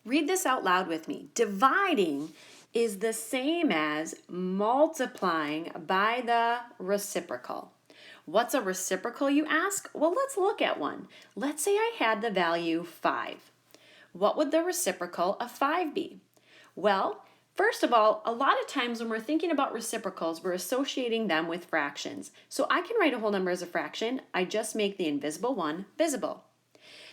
Read this out loud with me. Dividing is the same as multiplying by the reciprocal. What's a reciprocal, you ask? Well, let's look at one. Let's say I had the value 5. What would the reciprocal of 5 be? Well, first of all, a lot of times when we're thinking about reciprocals, we're associating them with fractions. So I can write a whole number as a fraction. I just make the invisible one visible.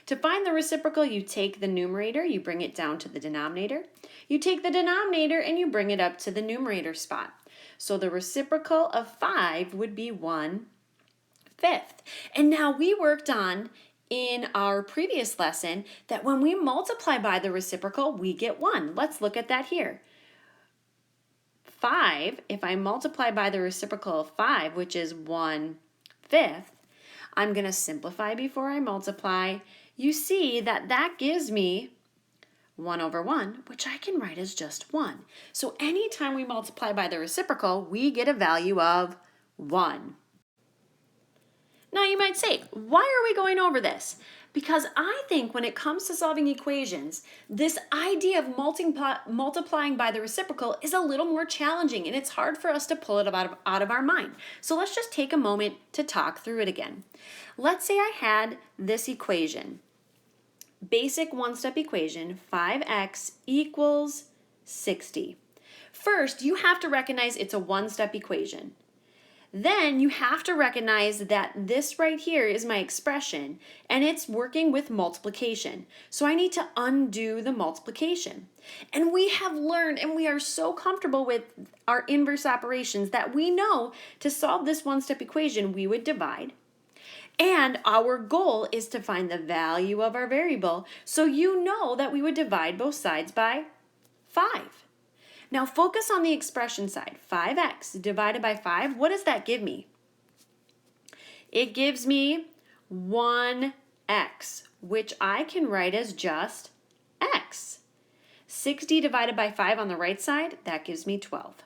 To find the reciprocal, you take the numerator, you bring it down to the denominator. You take the denominator and you bring it up to the numerator spot. So the reciprocal of 5 would be 1/5. And now we worked on in our previous lesson that when we multiply by the reciprocal, we get 1. Let's look at that here. 5, if I multiply by the reciprocal of 5, which is 1/5, I'm going to simplify before I multiply. You see that that gives me 1/1, which I can write as just 1. So anytime we multiply by the reciprocal, we get a value of 1. Now you might say, why are we going over this? Because I think when it comes to solving equations, this idea of multiplying by the reciprocal is a little more challenging and it's hard for us to pull it out of our mind. So let's just take a moment to talk through it again. Let's say I had this equation. Basic one-step equation, 5x equals 60. First, you have to recognize it's a one-step equation. Then you have to recognize that this right here is my expression and it's working with multiplication. So I need to undo the multiplication. And we have learned and we are so comfortable with our inverse operations that we know to solve this one-step equation we would divide. And our goal is to find the value of our variable. So you know that we would divide both sides by 5. Now focus on the expression side. 5x divided by 5, what does that give me? It gives me 1x, which I can write as just x. 60 divided by 5 on the right side, that gives me 12.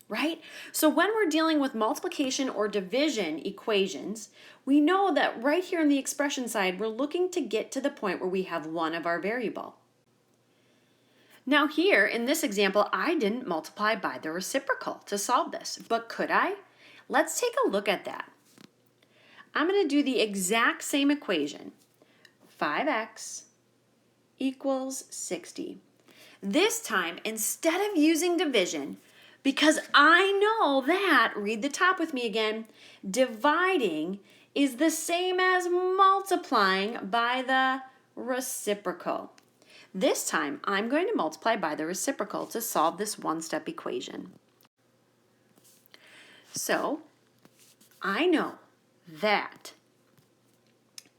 Right? So when we're dealing with multiplication or division equations, we know that right here on the expression side, we're looking to get to the point where we have one of our variable. Now here, in this example, I didn't multiply by the reciprocal to solve this, but could I? Let's take a look at that. I'm going to do the exact same equation. 5x equals 60. This time, instead of using division, because I know that, read the top with me again, dividing is the same as multiplying by the reciprocal. This time, I'm going to multiply by the reciprocal to solve this one-step equation. So, I know that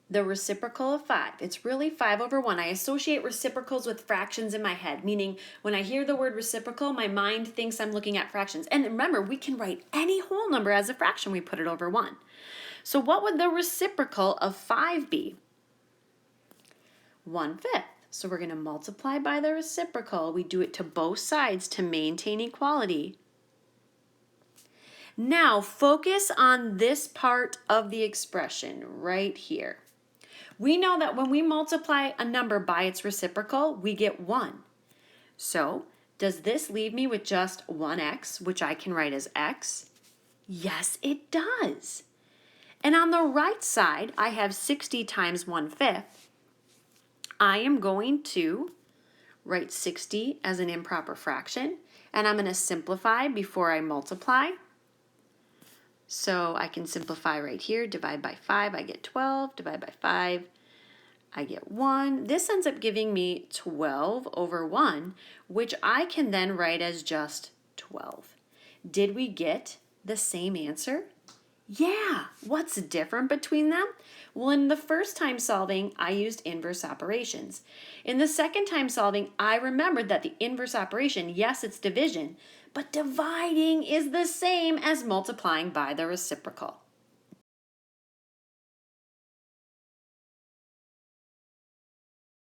the reciprocal of 5, it's really 5/1. I associate reciprocals with fractions in my head, meaning when I hear the word reciprocal, my mind thinks I'm looking at fractions. And remember, we can write any whole number as a fraction. We put it over 1. So what would the reciprocal of 5 be? 1/5. So we're going to multiply by the reciprocal. We do it to both sides to maintain equality. Now focus on this part of the expression right here. We know that when we multiply a number by its reciprocal, we get 1. So does this leave me with just 1x, which I can write as x? Yes, it does. And on the right side, I have 60 times 1/5. I am going to write 60 as an improper fraction, and I'm going to simplify before I multiply. So I can simplify right here, divide by 5, I get 12, divide by 5, I get 1. This ends up giving me 12/1, which I can then write as just 12. Did we get the same answer? Yeah, what's different between them? Well, in the first time solving, I used inverse operations. In the second time solving, I remembered that the inverse operation, yes, it's division, but dividing is the same as multiplying by the reciprocal.